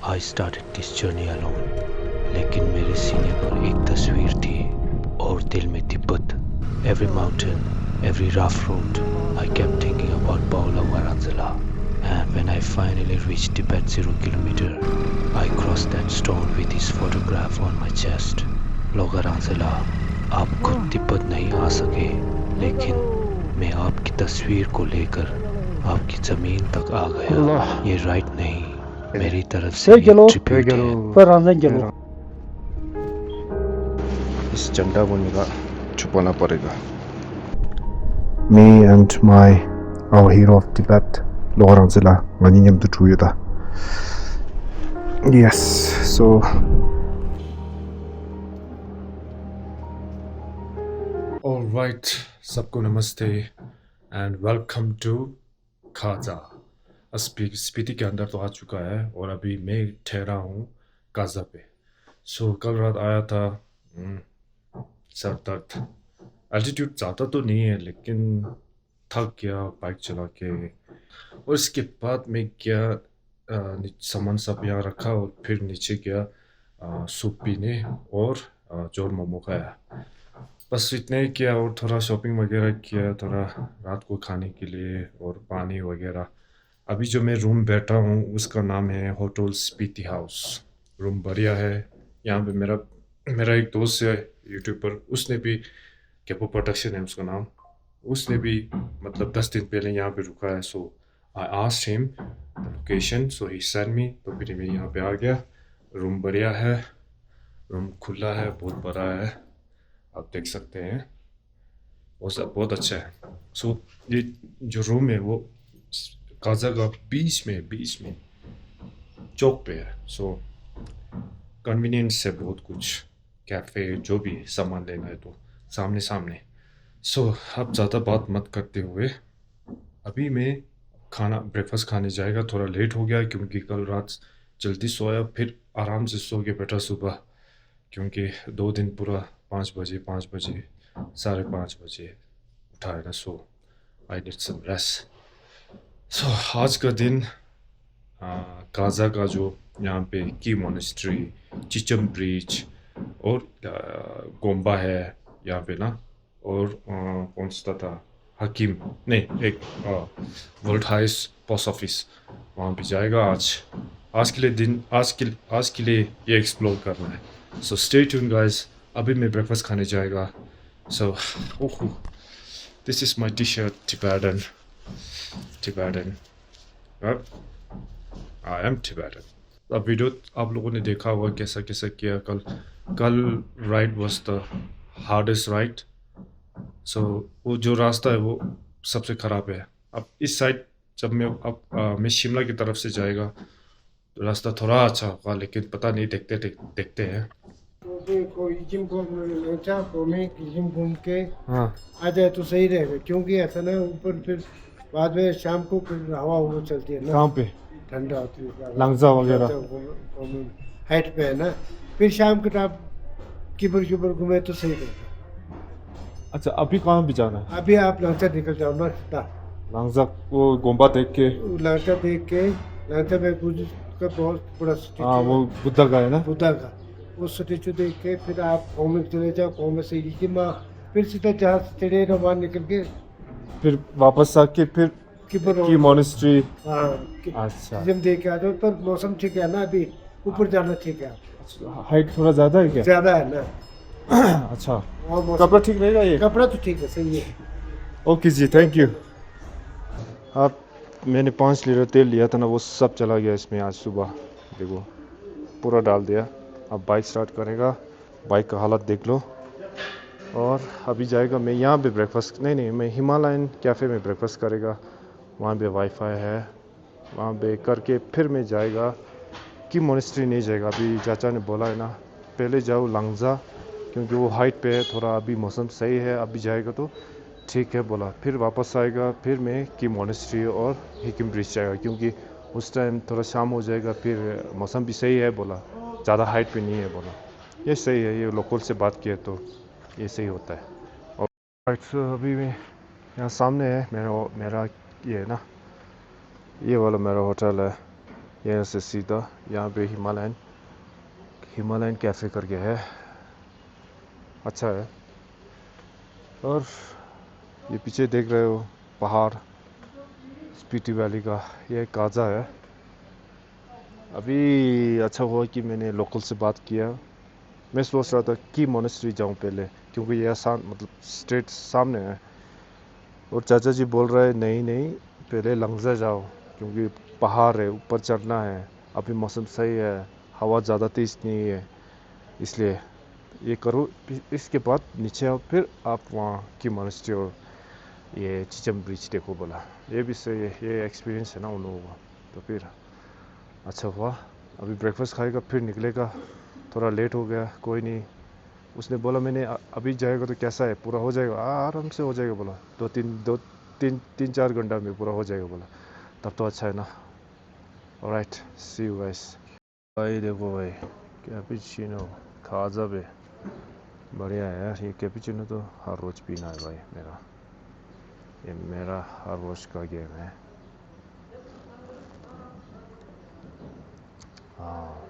I started this journey alone. लेकिन मेरे सीने पर एक तस्वीर थी और दिल में Tibet. Every mountain, every rough road, I kept thinking about Paula Varanzala. And when I finally reached Tibet 0 kilometer, I crossed that stone with his photograph on my chest. लोगारांजला, आप खुद तिब्बत नहीं आ सके, लेकिन मैं आपकी तस्वीर को लेकर आपकी ज़मीन तक आ गया. ये राइट नहीं, मेरी तरफ से एक ट्रिब्यूट है. इस झंडा को छुपाना पड़ेगा. Me and our hero of Tibet, Logaranzila, Maninyam Dutruyuda. Yes, so Alright, सबको नमस्ते and welcome to खाजा. स्पीति के अंदर तो आ चुका है और अभी मैं ठहरा हूँ काजा पे. सो कल रात आया था सर दर्द. एल्टीट्यूड ज़्यादा तो नहीं है लेकिन थक गया बाइक चला के. और इसके बाद मैं गया सामान सब यहाँ रखा और फिर नीचे गया सूप पीने और जोर मोमो खाया. बस इतना ही किया और थोड़ा शॉपिंग वगैरह किया, थोड़ा रात को खाने के लिए और पानी वगैरह. अभी जो मैं रूम बैठा हूँ उसका नाम है होटल स्पीति हाउस. रूम बढ़िया है. यहाँ पे मेरा एक दोस्त है यूट्यूबर, उसने भी कैपो प्रोडक्शन है उसका नाम, उसने भी मतलब 10 दिन पहले यहाँ पे रुका है. So I asked him the location, so he send me. तो फिर मैं यहाँ पे आ गया. रूम बढ़िया है, रूम खुला है, बहुत बड़ा है, आप देख सकते हैं. वो सब बहुत अच्छा है. सो ये जो रूम है वो काजा का बीच में चौक पे है. सो कन्वीनियंस है बहुत कुछ, कैफ़े जो भी सामान लेना है तो सामने. सो अब ज़्यादा बात मत करते हुए अभी मैं ब्रेकफास्ट खाने जाएगा. थोड़ा लेट हो गया क्योंकि कल रात जल्दी सोया, फिर आराम से सो के बैठा सुबह, क्योंकि 2 दिन पूरा 5 बजे 5:30 बजे उठा है ना. सो आई नीड सम रेस्ट. सो आज का दिन काजा का जो यहाँ पे की मोनेस्ट्री, चिचम ब्रिज और गोम्बा है यहाँ पे ना, और कौन सा था हकीम नहीं एक वर्ल्ड हाईएस्ट पोस्ट ऑफिस, वहाँ पे जाएगा आज के लिए ये एक्सप्लोर करना है. So stay tune guys. अभी मैं ब्रेकफास्ट खाने जाएगा. So this is my T shirt Tibetan. I am Tibetan. अब वीडियो आप लोगों ने देखा होगा कैसा किया. कल ride was the hardest ride. सो वो जो रास्ता है वो सबसे ख़राब है. अब इस साइड जब मैं शिमला की तरफ से जाएगा तो रास्ता थोड़ा अच्छा होगा, लेकिन पता नहीं, देखते हैं. घूम के आ जाए तो सही रहेगा, क्योंकि ऐसा ना ऊपर फिर बाद में शाम को फिर हवा चलती है ना. कहाँ पे? ठंडा होती है लंगजा वगैरह हाइट पे है ना. फिर शाम के टाइम किबर घूमे तो सही रहेगा. अच्छा, अभी कहाँ भी जाना है? अभी आप लंचा निकल जाओ ना. लंगजा वो गोम्बा देख के, लंचा में कुछ का बहुत बड़ा हाँ वो बुद्धा का है ना, बुद्धा का वो स्टेचू देख के फिर आप कौम में चले जाओ. कौम से फिर सीधा जहाँ से चढ़े ना वहाँ निकल के फिर वापस आके फिर की मोनेस्ट्री. अच्छा, जब देख के आ जाओ. पर मौसम ठीक है ना, अभी ऊपर जाना ठीक है. हाइट थोड़ा ज़्यादा है क्या? ज़्यादा है ना. अच्छा, और कपड़ा ठीक रहेगा ये? कपड़ा तो ठीक है, सही है. ओके जी, थैंक यू. आप मैंने 5 लीटर तेल लिया था ना, वो सब चला गया इसमें आज सुबह. देखो पूरा डाल दिया. अब बाइक स्टार्ट करेगा. बाइक का हालत देख लो. और अभी जाएगा मैं यहाँ पे ब्रेकफास्ट, नहीं मैं हिमालयन कैफ़े में ब्रेकफास्ट करेगा. वहाँ पे वाईफाई है, वहाँ पे करके फिर मैं जाएगा कि मोनेस्ट्री नहीं जाएगा. अभी चाचा ने बोला है ना पहले जाओ लंगजा, क्योंकि वो हाइट पे है थोड़ा. अभी मौसम सही है, अभी जाएगा तो ठीक है बोला. फिर वापस आएगा, फिर मैं की मोनेस्ट्री और हिकिम ब्रिज जाएगा, क्योंकि उस टाइम थोड़ा शाम हो जाएगा. फिर मौसम भी सही है बोला, ज़्यादा हाइट पे नहीं है बोला. ये सही है, ये लोकल से बात किया तो ये सही होता है. और अभी मैं यहाँ सामने है मेरा ये है ना, ये वाला मेरा होटल है. यहाँ से सीधा यहाँ पे हिमालयन कैफ़े करके है, अच्छा है। और ये पीछे देख रहे हो पहाड़, स्पीति वैली का, ये काजा है। अभी अच्छा हुआ कि मैंने लोकल से बात किया। मैं सोच रहा था कि मोनेस्ट्री जाऊँ पहले, क्योंकि यह मतलब स्ट्रेट सामने है। और चाचा जी बोल रहे हैं नहीं नहीं, पहले लंगजा जाओ, क्योंकि पहाड़ है, ऊपर चढ़ना है, अभी मौसम सही है, हवा ज़्यादा तेज़ नहीं है, इसलिए ये करो, इसके बाद नीचे आओ, फिर आप वहाँ की मोनेस्ट्री और ये चिचम ब्रिज देखो बोला। ये भी सही है, ये एक्सपीरियंस है ना उन लोगों का, तो फिर अच्छा हुआ। अभी ब्रेकफास्ट खाएगा फिर निकलेगा, थोड़ा लेट हो गया, कोई नहीं। उसने बोला मैंने अभी जाएगा तो कैसा है, पूरा हो जाएगा, आराम से हो जाएगा बोला, तीन चार घंटा में पूरा हो जाएगा बोला, तब तो अच्छा है ना। Alright, see you guys. भाई देखो भाई, कैपुचिनो खाजा पे बढ़िया है यार। ये कैपुचिनो तो हर रोज़ पीना है भाई मेरा, ये मेरा हर रोज़ का गेम है। हाँ,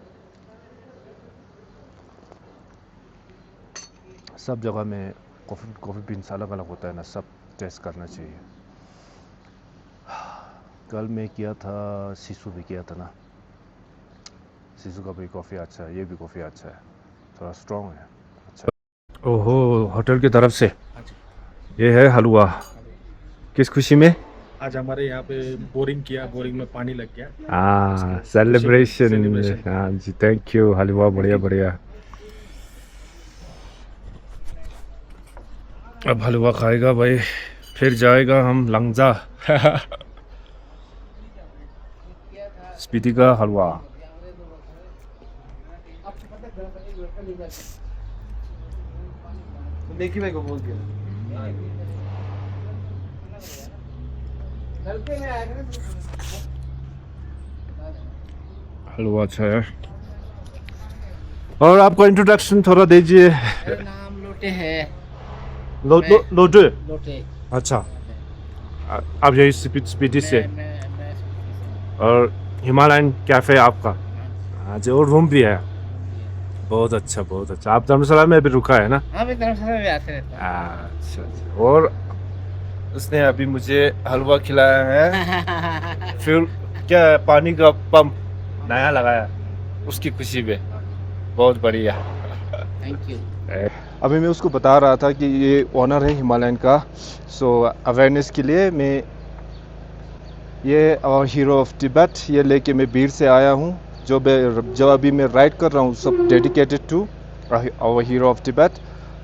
सब जगह में कॉफ़ी बीन्स अलग अलग होता है ना, सब टेस्ट करना चाहिए। कल मैं किया था, सिसु भी किया था ना, सिसु का भी कॉफ़ी अच्छा है, ये भी कॉफ़ी अच्छा है, थोड़ा स्ट्रॉन्ग है, अच्छा। ओहो, होटल की तरफ से ये है हलवा, किस खुशी में? आज हमारे यहाँ पे बोरिंग किया, बोरिंग में पानी लग गया। हाँ, सेलिब्रेशन। हाँ जी, थैंक यू, हलवा बढ़िया बढ़िया। अब हलवा खाएगा भाई, फिर जाएगा हम लंगजा। स्पीति का हलवा। देखी भाई को बोल दिया। हलवा अच्छा है। और आपका इंट्रोडक्शन थोड़ा दीजिए। मेरा नाम लोटे है। लोटे। लोटे। अच्छा, आप यही स्पीति से? मैं और हिमालयन कैफ़े आपका? हाँ जी, और रूम भी है, बहुत अच्छा बहुत अच्छा। आप धर्मशाला में भी रुका है ना? हाँ, मैं धर्मशाला में आते रहता अच्छा अच्छा। और उसने अभी मुझे हलवा खिलाया है। फिर क्या है, पानी का पंप नया लगाया, उसकी खुशी में, बहुत बढ़िया। Thank you. अभी मैं उसको बता रहा था कि ये ऑनर है हिमालयन का, सो अवेयरनेस के लिए मैं ये हीरो ऑफ तिब्बत ये लेके मैं बीर से आया हूँ। जो अभी मैं राइड कर रहा हूँ, सब dedicated to our hero of Tibet.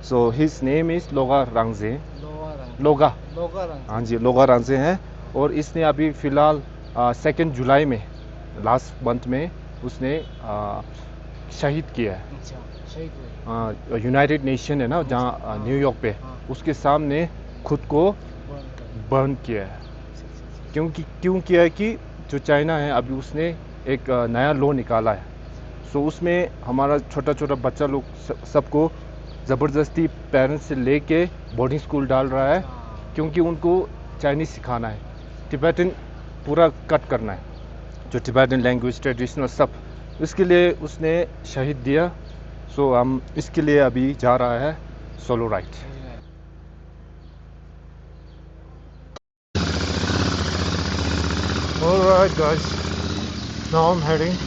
So his name is लोगा रांगजे। लोगा, हाँ जी, लोगा रांगजे हैं। और इसने अभी फ़िलहाल 2 जुलाई में, लास्ट मंथ में उसने शहीद किया है। यूनाइटेड नेशन है ना जहाँ न्यूयॉर्क पे, उसके सामने खुद को बर्न किया है। क्यों किया है कि जो चाइना है अभी उसने एक नया लॉ निकाला है, सो उसमें हमारा छोटा छोटा बच्चा लोग सबको ज़बरदस्ती पेरेंट्स से लेके बोर्डिंग स्कूल डाल रहा है, क्योंकि उनको चाइनीज़ सिखाना है, तिब्बतन पूरा कट करना है, जो तिब्बतन लैंग्वेज ट्रेडिशनल सब, इसके लिए उसने शहीद दिया। सो हम इसके लिए अभी जा रहा है solo ride. Alright guys, now I'm heading।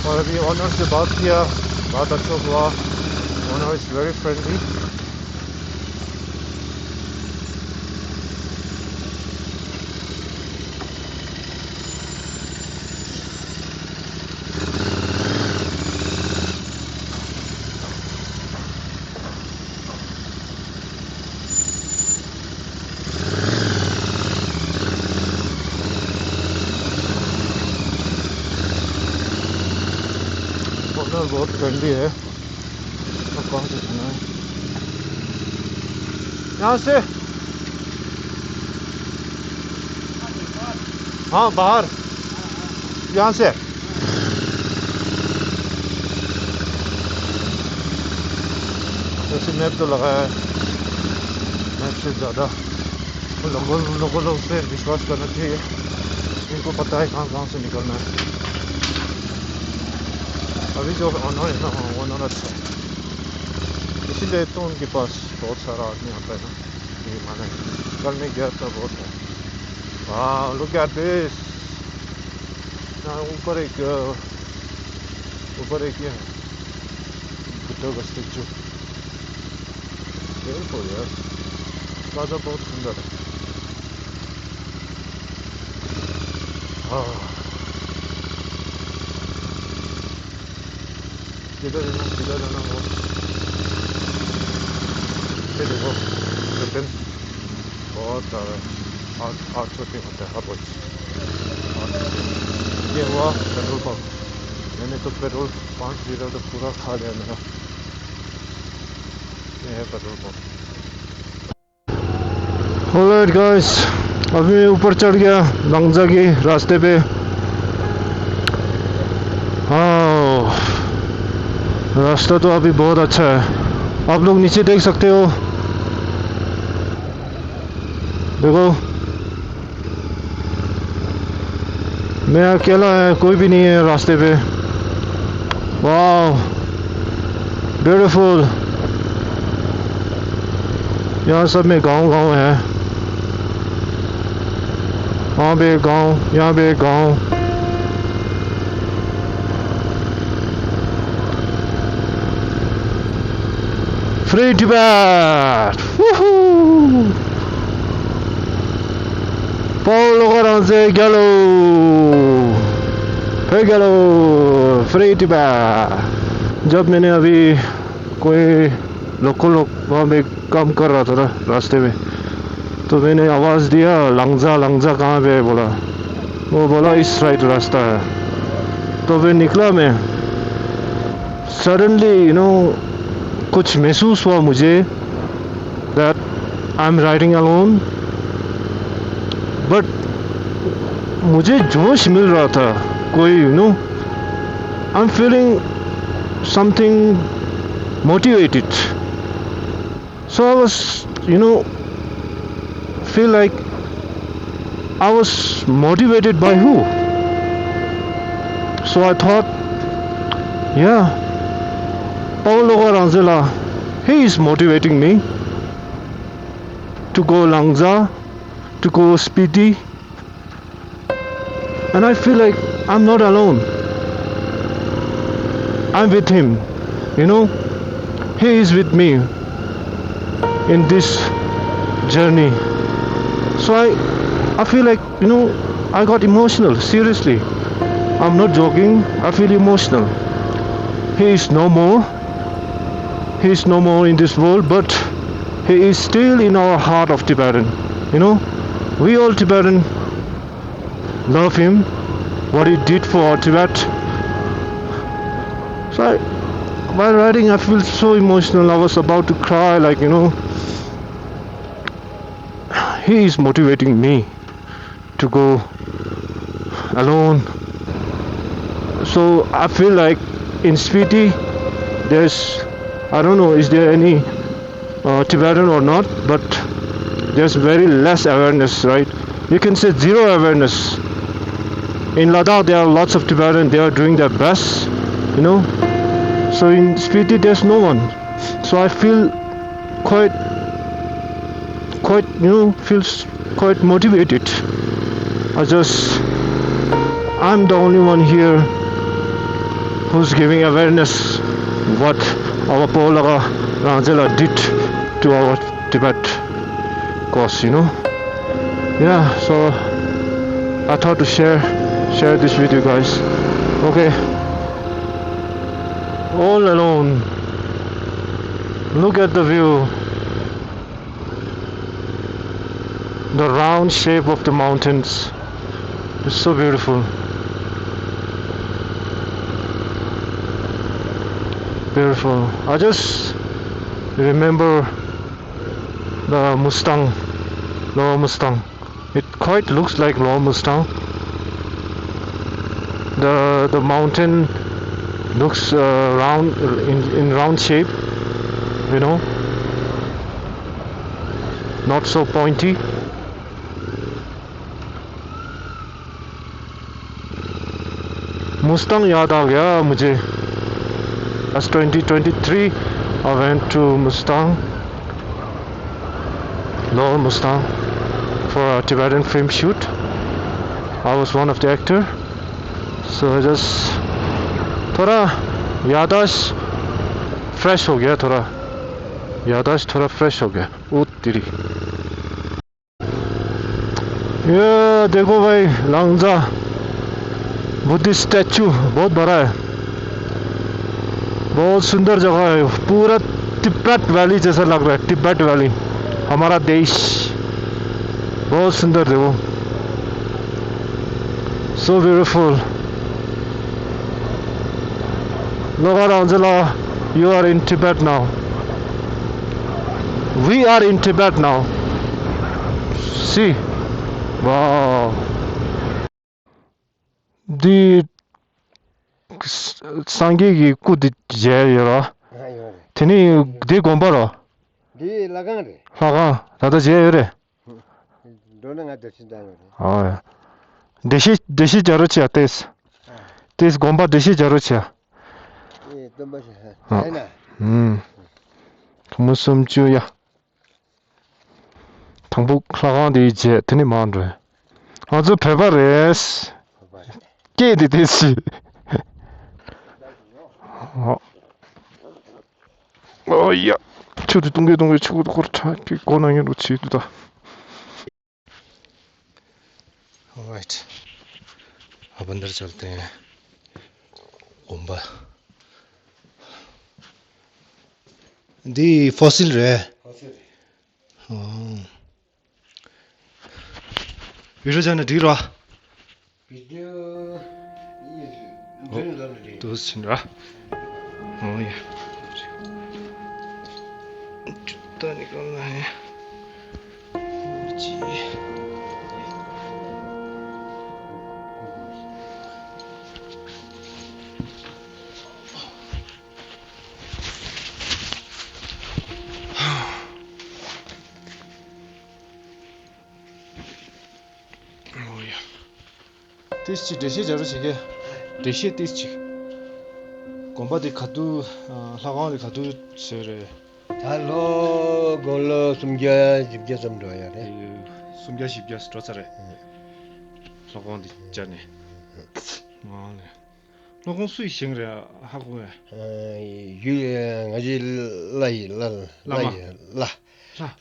और अभी ऑनर से बात किया, बहुत अच्छा हुआ, owner is very friendly. Owner बहुत फ्रेंडली है। और कहाँ से सुना है, यहाँ से, हाँ बाहर, यहाँ से। जैसे मैप तो लगाया है, मैप से ज़्यादा लोगों पे विश्वास करना चाहिए। इनको पता है कहाँ से निकलना है। अभी जो ऑनर है ना, ऑनर अच्छा है, इसीलिए तो उनके पास बहुत सारा आदमी आता है ना। ये माना है, कल मैं गया था बहुत है। वाह, लुक एट दिस। ऊपर एक ये है, बुद्धा का स्टेचू। बिल्कुल यार, काजा बहुत सुंदर है। हाँ, किधर जाना हो। ये देखो, लेकिन बहुत ज़्यादा 800 होता है हर रोज। ये हुआ पेट्रोल पंप। मैंने तो पेट्रोल 5 लीटर तो पूरा खा लिया मेरा। ये है पेट्रोल पंप। ऑलराइट गाइस, अभी ऊपर चढ़ गया लंगजा के रास्ते पे। हाँ, रास्ता तो अभी बहुत अच्छा है। आप लोग नीचे देख सकते हो, देखो मैं अकेला है, कोई भी नहीं है रास्ते पे। वाह, ब्यूटीफुल। यहाँ सब में गांव है। वहाँ पे गांव, यहाँ पे गांव। Free Tibet, Paulo Garanze Gallo, Gallo, free Tibet. जब मैंने अभी कोई लोकल वहाँ पे काम कर रहा था ना रास्ते में, तो मैंने आवाज़ दिया लंगजा कहाँ पे है बोला। वो बोला इस राइट रास्ता है। तो फिर निकला मैं। सडनली कुछ महसूस हुआ मुझे that I am riding alone, but मुझे जोश मिल रहा था कोई I am feeling something motivated. So I was feel like I was motivated by who? So I thought, yeah, Paulo Ranzela, he is motivating me to go Langza, to go Spiti, and I feel like I'm not alone. I'm with him, he is with me in this journey. So I feel like I got emotional, seriously. I'm not joking, I feel emotional. He is no more in this world, but he is still in our heart of Tibetan. We all Tibetan love him, what he did for our Tibet. So while riding I feel so emotional. I was about to cry, like he is motivating me to go alone. So I feel like in Spiti there's, I don't know is there any Tibetan or not, but there's very less awareness, right? You can say zero awareness. In Ladakh there are lots of Tibetan, they are doing their best, so in Spiti there's no one. So I feel quite feels quite motivated. I'm the only one here who's giving awareness what our Paulo Ranzela did to our Tibet cause, yeah. So I thought to share this with you guys. Okay, all alone, look at the view, the round shape of the mountains. It's so beautiful. Beautiful. I just remember the Lower Mustang. It quite looks like Lower Mustang. The mountain looks round, in round shape, not so pointy. Mustang याद आ गया मुझे. That's 2023. I went to Mustang, Lower Mustang, for a Tibetan film shoot. I was one of the actor. So I just थोड़ा याददाश्त fresh हो गया. थोड़ा याददाश्त थोड़ा फ्रेश हो गया. ओ तेरी. ये देखो भाई लांगजा बुद्धिस्ट स्टैचू बहुत बड़ा है. बहुत सुंदर जगह है. पूरा तिब्बत वैली जैसा लग रहा है. तिब्बत वैली हमारा देश. बहुत सुंदर देखो. So beautiful. Look at Angela, you are in Tibet now. We are in Tibet now. See? Wow. The Sangi could Jayara. Tini de Gombara. di lagang re Haga, Tata Jayre. dona nga dasin da re Oh. Deshi Jaruchia, this Gomba Deshi Jaruchia. e tomba ha na Musum Juya. Tambu Clavandi Jet, Tini Mandre. Also Pevares. Get it is. Oh, yeah. 저도 동계 치고도 그렇다. 권항에 놓치두다. Alright. अब अंदर चलते हैं. Goomba. दी fossil रे. Video जाने ढीरो. video 또 신라. 예. 좋다니까 나. 그렇지. 티스치 대시 저러시게 대시 티스치 곰바디 가두 라가오디 가두 세레 달로 골로 숨겨 집게 좀 줘야 돼 숨겨 십겨 스트레스래 라가오디 있잖아 아네 너공 수익 생래 하고 유행 아직 라이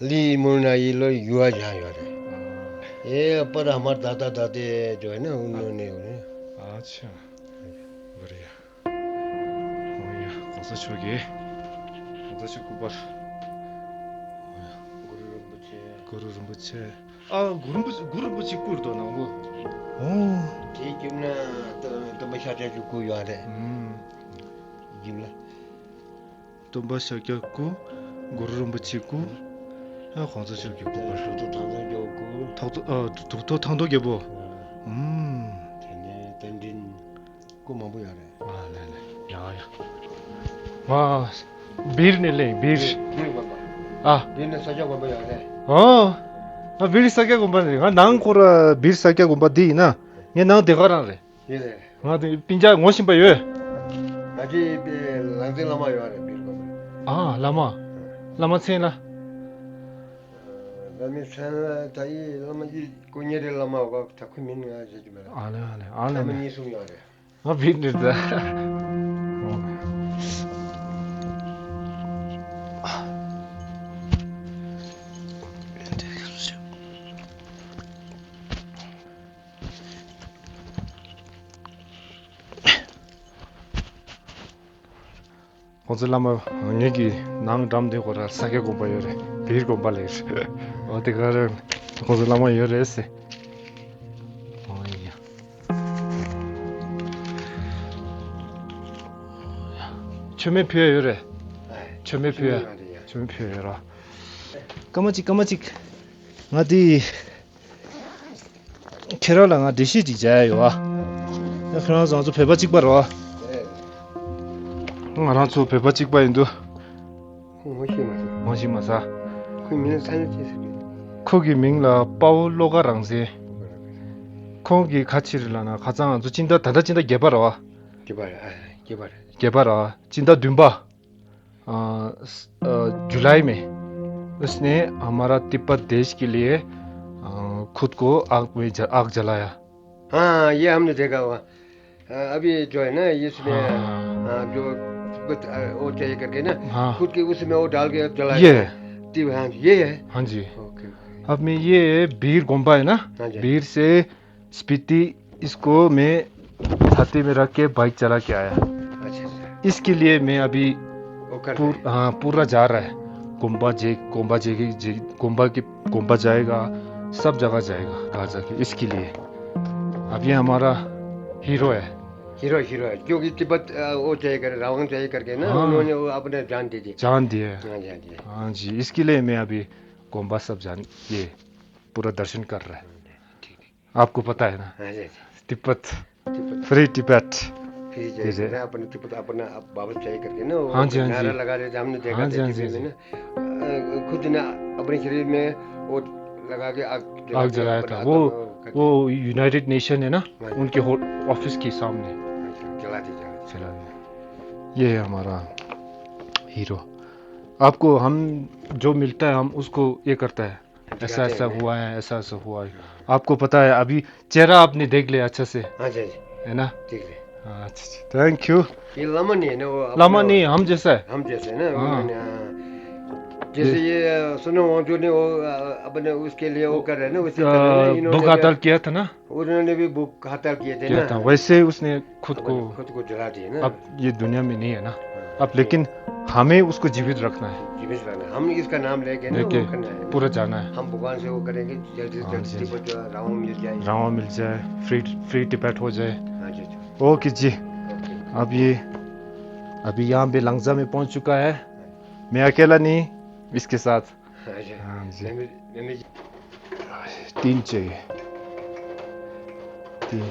리무나이 로 유아자요 돼 ये पर हमारे दादा दादी जो है ना उन्होंने अच्छा बढ़िया ओया कौन सा छोगे कुबर गुरु रुम्बुचे गुरुबुची कुर्दो ना वो ठीक है ना तो बचाते जो कोई आ रहे जिमला तो बस क्या को गुरु रुम्बुची को हाँ कौन सा छोगे कुबर 더 당도게 뭐. 되네. 던진 꼬마 뭐야 래. 아, 네네. 야야. 와, 비르네래. 비르. 아, 비르네 사자 뭐야 래. 아, 비르 사게 공부하네. 난 코라 비르 사게 공부디나. 얘나 대가라래. 예. 아, 빈자 원신 봐요. 아직 랑제 라마요 래. 비르. 아, 라마 세나. 라미 산 다이 라마지 고녀를 라마가 자꾸 민가 저기 말아. 안해. 라마니 숨이야 래. 아, 비르다. 어질라마 얘기 낭 담대고라 사게 공부해래. 비르 공부래. 어디 가를 어질라마 열에세. 어이야. 처음에 피해 열에. 처음에 피해라. 까마직. 어디 케럴랑아 디시지자요. 나 프랑스 아주 배바직 봐라. 알아서 배바직 봐인도 멋이마사 그러면 살지 거기 명라 파울로가랑세 거기 같이를 하나 가장 아주 진짜 다다진다 개발아 केबर चिंता दुम्बा जुलाई में उसने हमारा तिब्बत देश के लिए खुद को आग जलाया। हाँ ये हमने देखा हुआ। अभी जो है ना इसमें जो वो चाहिए करके ना खुद के उसमें वो डाल के जलाया। ये है। हाँ जी। अब मैं ये बीर गोम्बा है ना, बीर से स्पीति, इसको मैं छाती में रख के बाइक चला के आया। इसके लिए मैं अभी पूरा जा रहा है। गोम्बा जाएगा, सब जगह जाएगा गाजा के। इसके लिए अब ये हमारा हीरो है। हीरो है क्योंकि तिब्बत वो चाहिए कर रावण चाहिए करके ना उन्होंने वो अपने जान दी थी। हाँ जी। इसके लिए मैं अभी गोम्बा सब ये पूरा दर्शन कर रहा है। आपको पता है ना, तिब्बत फ्री तिब्बत अपने तिब्बत अपना वापस चाहिए करके ना हाँ जी नारा लगा रहे थे। हमने देखा था टीवी में ना, खुद ने अपने शरीर में वो लगा के आग जलाया था। वो यूनाइटेड नेशन है ना, उनके ऑफिस के सामने चला दिया। ये है हमारा हीरो। आपको हम जो मिलता है हम उसको ये करता है, ऐसा हुआ है, ऐसा हुआ है। आपको पता है, अभी चेहरा आपने देख लिया अच्छा से, है ना? अच्छा, थैंक यू। ये लामा नहीं है ना, वो लामा नहीं, हम जैसा है। हम जैसे ना जैसे ये सुनो जो ने वो अपने उसके लिए वो कर रहे हैं ना, उसी तरह भूख हड़ताल किया था ना, उन्होंने भी भूख हड़ताल किए थे ना, वैसे उसने खुद को जला दिया ना। अब ये दुनिया में नहीं है ना अब, लेकिन हमें उसको जीवित रखना है। हम इसका नाम लेके पूरा जाना है। हम भगवान से वो करेंगे जल्दी से जल्दी रावण मिल जाए, फ्री टिबेट हो जाए। ओके जी। अभी यहाँ पे लंगजा में पहुंच चुका है। मैं अकेला नहीं, इसके साथ हाँ जी 3 चाहिए। 3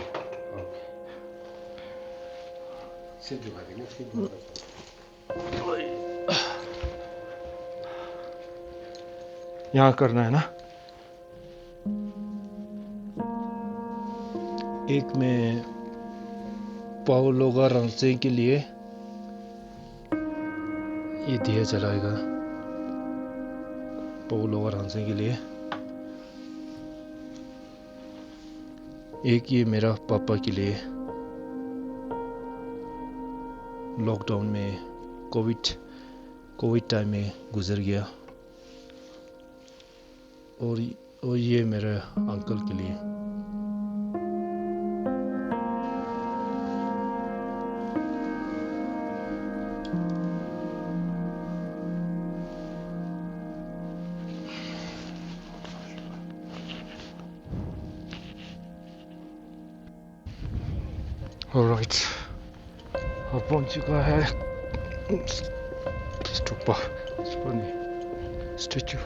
यहाँ करना है ना। एक में पाओलो गारंसे के लिए ये दिया जलाएगा, पाओलो गारंसे के लिए। एक ये मेरा पापा के लिए, लॉकडाउन में कोविड टाइम में गुजर गया। और ये मेरे अंकल के लिए। ऑलराइट, अब पहुंच चुका है स्तूपा, स्टैचू।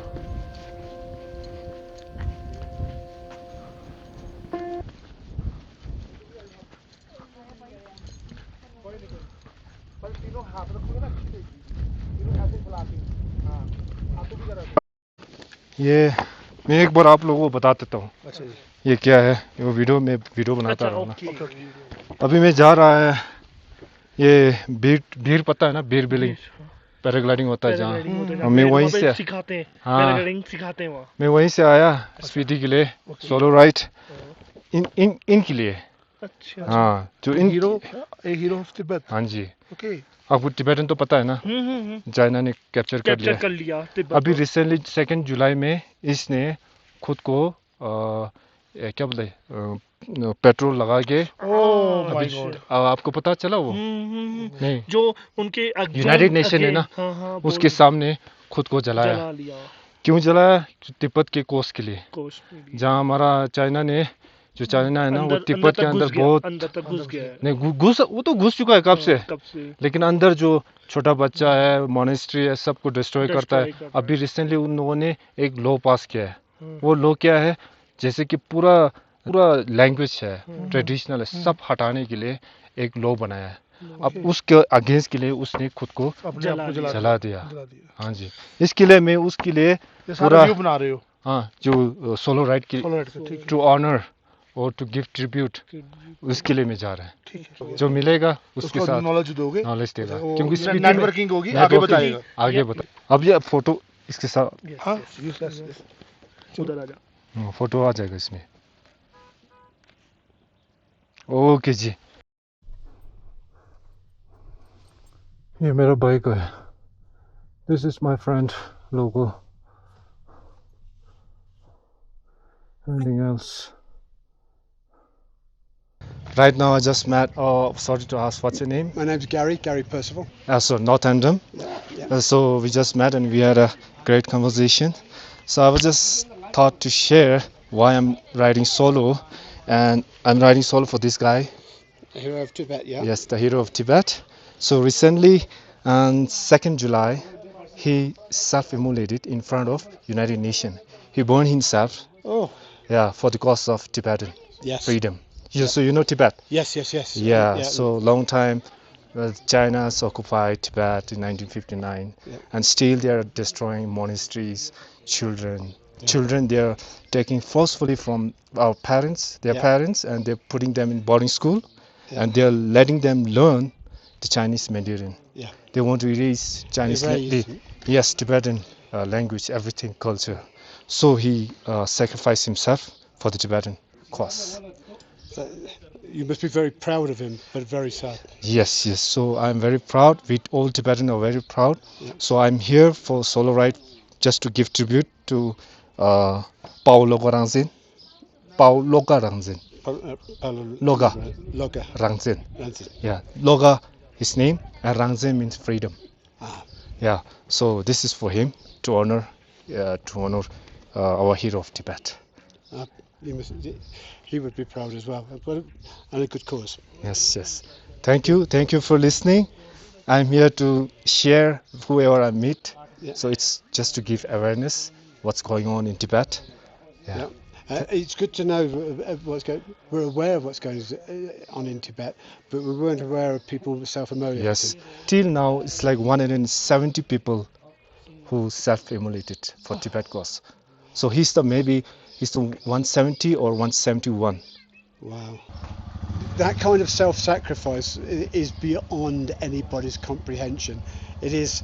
ये मैं एक बार आप लोगों को बता देता हूँ। अच्छा जी। ये क्या है, वो वीडियो बनाता रहा ना। अभी मैं जा रहा है, ये बीर पता है ना, बीर बिलिंग पैराग्लाइडिंग होता है जहाँ, मैं वहीं से सिखाते हैं। हाँ, पैराग्लाइडिंग सिखाते हैं वहाँ। मैं वहीं से आया स्पीति के लिए, सोलो राइड इनके लिए। अच्छा। हाँ, जो इन हीरो ऑफ तिब्बत। हाँ जी। ओके। आपको तिब्बतन तो पता है ना, चाइना ने कैप्चर कर लिया। अभी रिसेंटली 2 जुलाई में इसने खुद को क्या बोले पेट्रोल लगा के, आपको पता चला वो? नहीं, जो उनके यूनाइटेड नेशन है ना, उसके सामने खुद को जलाया। क्यों जलाया? तिब्बत के कोस के लिए, जहाँ हमारा चाइना है ना, वो तिब्बत के अंदर बहुत नहीं घुस, वो तो घुस चुका है कब से, लेकिन अंदर जो छोटा बच्चा है, मोनेस्ट्री है, सबको डिस्ट्रॉय करता है। अभी रिसेंटली उन लोगों ने एक लॉ पास किया है। वो लॉ क्या है, जैसे कि पूरा लैंग्वेज है, ट्रेडिशनल है, सब हटाने के लिए एक लॉ बनाया है। अब उसके अगेंस्ट के लिए उसने खुद को जला दिया। हाँ जी, इसके लिए मैं उसके लिए पूरा बना रहे हो। हाँ, जो सोलो राइड की टू ऑनर और टू गिव ट्रिब्यूट उसके लिए मैं जा रहा है। जो मिलेगा उसके साथ नॉलेज दोगे, नॉलेज देगा, क्योंकि नेटवर्किंग होगी, आगे बताएगा। आगे बता। अब ये फोटो इसके साथ हाँ उधर आ जा। फोटो आ जाएगा इसमें। ओके जी, ये मेरा बाइक है। This is my friend logo. Anything else? Right now I just met, sorry to ask, what's your name? My name's Gary Percival. So North Endham. So we just met and we had a great conversation. So I was just thought to share why I'm riding solo, and I'm riding solo for this guy. The hero of Tibet, yeah? Yes, the hero of Tibet. So recently on 2nd July, he self-immolated in front of United Nations. He burned himself. Oh, Yeah, for the cause of Tibetan yes. freedom. So you know Tibet? Yes. Yeah, so long time China's occupied Tibet in 1959, and still they are destroying monasteries, children. Children they are taking forcefully from our parents, their parents, and they're putting them in boarding school, and they're letting them learn the Chinese Mandarin. Yeah. They want to erase Chinese yes, Tibetan language, everything, culture. So he sacrificed himself for the Tibetan cause. So you must be very proud of him, but very sad. Yes. So I'm very proud. We all Tibetans are very proud. So I'm here for solo ride, just to give tribute to Paulo Rangzin. Loga Rangzin. Loga Rangzin. Yeah, Loga his name, and Rangzin means freedom. Yeah. So this is for him to honor our hero of Tibet. He would be proud as well, and a good cause. Yes. Thank you for listening. I'm here to share whoever I meet. So it's just to give awareness what's going on in Tibet. Yeah. It's good to know what's going. We're aware of what's going on in Tibet, but we weren't aware of people self-immolating. Yes. Till now, it's like 170 people who self-immolated for Tibet cause. So he's the 170 or 171. Wow. That kind of self-sacrifice is beyond anybody's comprehension. It is.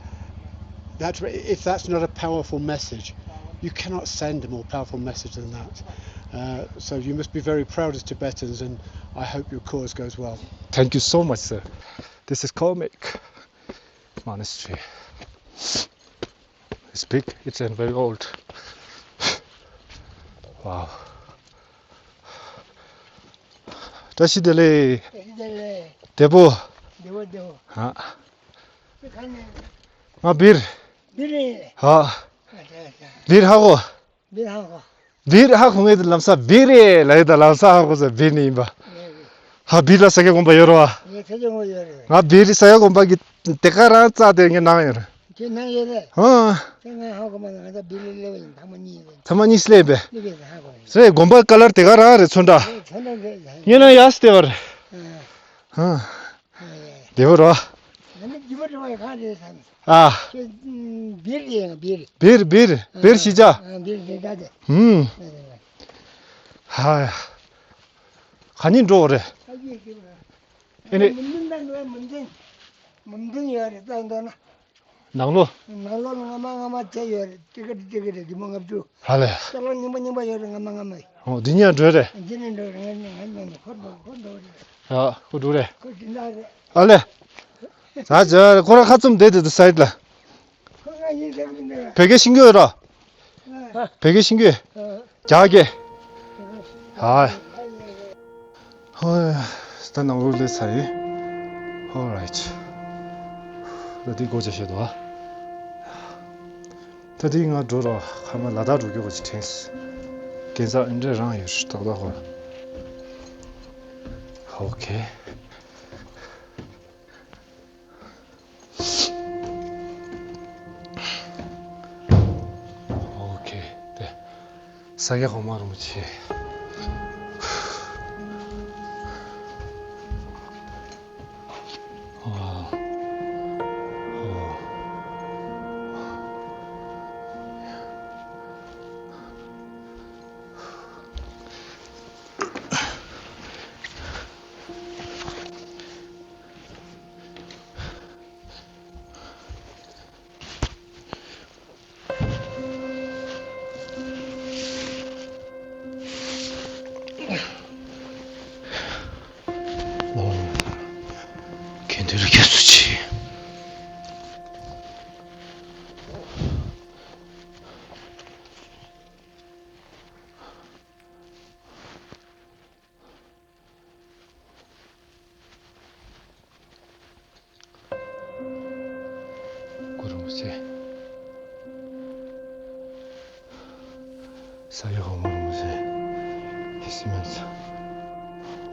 If that's not a powerful message, you cannot send a more powerful message than that. So you must be very proud as Tibetans, and I hope your cause goes well. Thank you so much, sir. This is Kalmek Monastery. It's big, it's very old. Wow. 다시들레 대보 bir 하고 매들 남사 bir에 라이다 남사 하고서 bir님바 하 bir라 사게 공부 열어와 아 bir이 사게 공부기 때가라 짜대게 나요 타마니 슬레베 세 공부 color 때가라 촌다 얘는 야스테어 되어라 아 bir 시자 하 간인 줘래 얘네 나로 할래 니냐 줘래 아 그래 할래 자저 고라 같좀 되드 사이드라 베개 신겨라 베개 신겨 자게 아 일단 나올래 사이 alright 어디 고자셔도 다디가 돌아 가면 나다 두고 같이 텐스 괜찮아 인제랑 유시다가 오케이 사게 고마워 무치 이렇게 수치. 구름새 사야가 모르무새 있으면서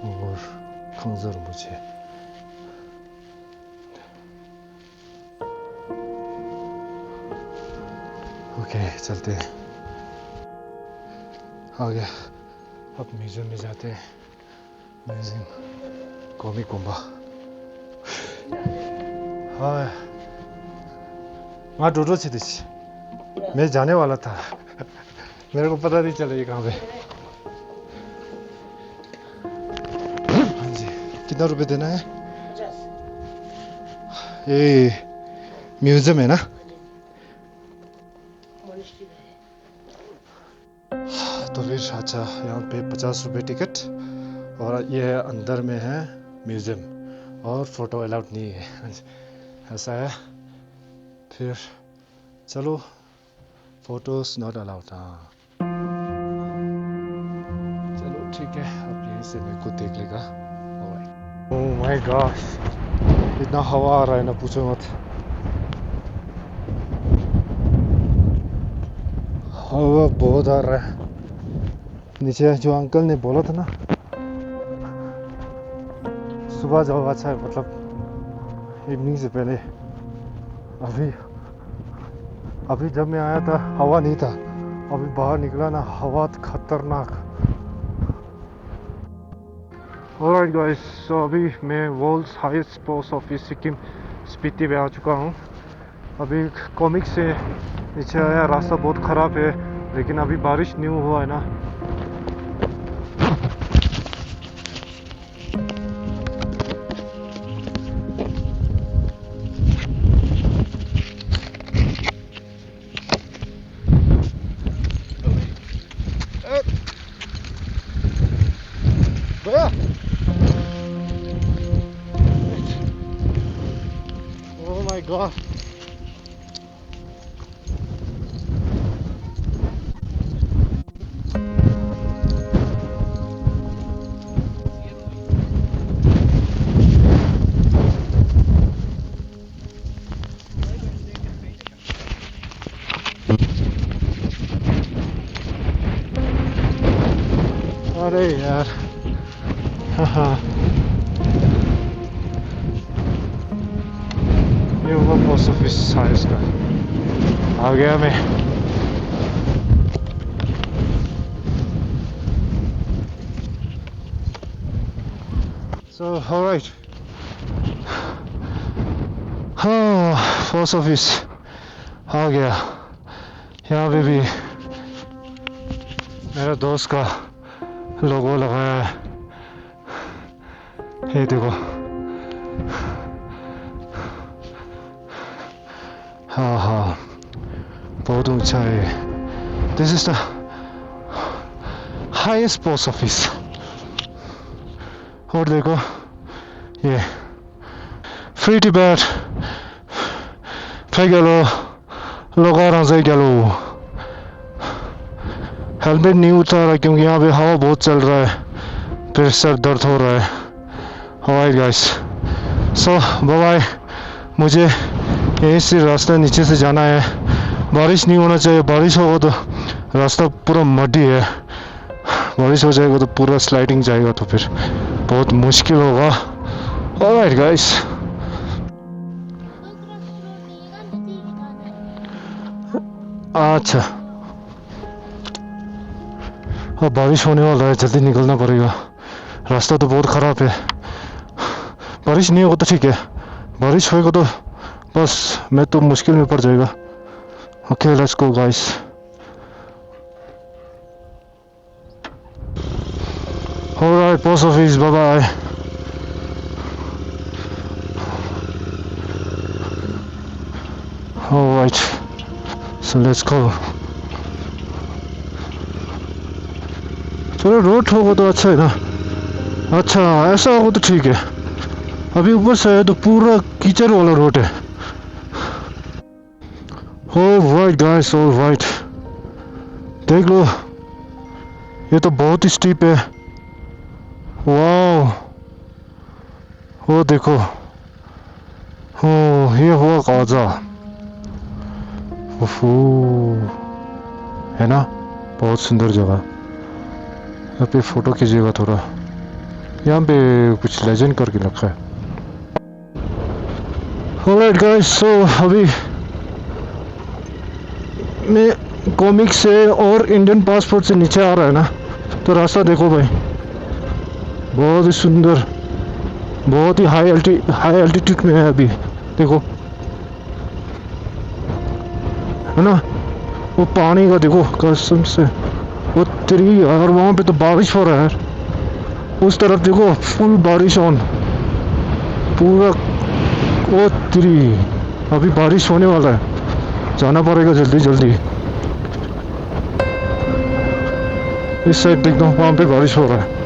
뭘 강사를 무지. Okay चलते हैं आगे अब museum में जाते हैं museum कॉमी Kumbha हाँ वहाँ डोडो थी मैं जाने वाला था मेरे को पता नहीं चला ये कहाँ पे हाँ जी कितना रुपए देना है ये म्यूजियम है ना तो फिर अच्छा यहाँ पे 50 रुपये टिकट और ये अंदर में है म्यूज़ियम और फ़ोटो अलाउड नहीं है ऐसा है फिर चलो फ़ोटोज़ नॉट अलाउड हाँ चलो ठीक है अब यहीं से मेरे को देख लेगा ओह माय गॉड इतना हवा आ रहा है ना पूछो मत हवा बहुत आ रहा है नीचे जो अंकल ने बोला था ना सुबह जाओ अच्छा है मतलब इवनिंग से पहले अभी जब मैं आया था हवा नहीं था अभी बाहर निकला ना हवा खतरनाक ऑलराइट गाइस सो अभी मैं world's highest post office Sikkim Spiti में आ चुका हूँ अभी कॉमिक से नीचे आया रास्ता बहुत ख़राब है लेकिन अभी बारिश नहीं हुआ है ना Oh my god. अरे यार हाँ ये होगा पोस्ट ऑफिस साइज का आ गया मैं so alright हाँ पोस्ट ऑफिस आ गया यहाँ पे भी मेरा दोस्त का लोगो लगाया है ये देखो हाँ हाँ बहुत ऊंचा है this is the highest post office और देखो ये फ्री टिबेट फेगेलो लोगारांजे गेलो हेलमेट नहीं उतारा क्योंकि यहाँ पे हवा बहुत चल रहा है फिर सर दर्द हो रहा है alright guys so bye bye मुझे यहीं से रास्ता नीचे से जाना है बारिश नहीं होना चाहिए बारिश होगा तो रास्ता पूरा मडी है बारिश हो जाएगा तो पूरा स्लाइडिंग जाएगा तो फिर बहुत मुश्किल होगा ऑलराइट गाइस अच्छा अब बारिश होने वाला है जल्दी निकलना पड़ेगा रास्ता तो बहुत ख़राब है बारिश नहीं होगा तो ठीक है बारिश होएगा तो बस मैं तो मुश्किल में पड़ जाएगा okay let's go guys alright post office bye bye alright so let's go चलो रोड होगा तो अच्छा है ना अच्छा ऐसा होगा तो ठीक है अभी ऊपर से है तो पूरा कीचड़ वाला रोड है। ऑलराइट गाइस, ऑलराइट, देख लो ये तो बहुत ही स्टीप है। वाओ, वो देखो, ओ ये हुआ काजा, ओफो, है ना, बहुत सुंदर जगह। यहाँ पे फोटो खींचिएगा थोड़ा, यहाँ पे कुछ लेजेंड करके रखा है। ऑलराइट गाइस, सो अभी मैं कॉमिक से और इंडियन पासपोर्ट से नीचे आ रहा है ना, तो रास्ता देखो भाई, बहुत ही सुंदर, बहुत ही हाई एल्टीट्यूड में है अभी, देखो, है ना, वो पानी का देखो कसम से, वो तेरी, और वहाँ पे तो बारिश हो रहा है, उस तरफ देखो फुल बारिश ऑन, पूरा, वो तेरी, अभी बारिश होने वाला है, जाना पड़ेगा जल्दी जल्दी। इस साइड देख दो, वहाँ पे बारिश हो रहा है।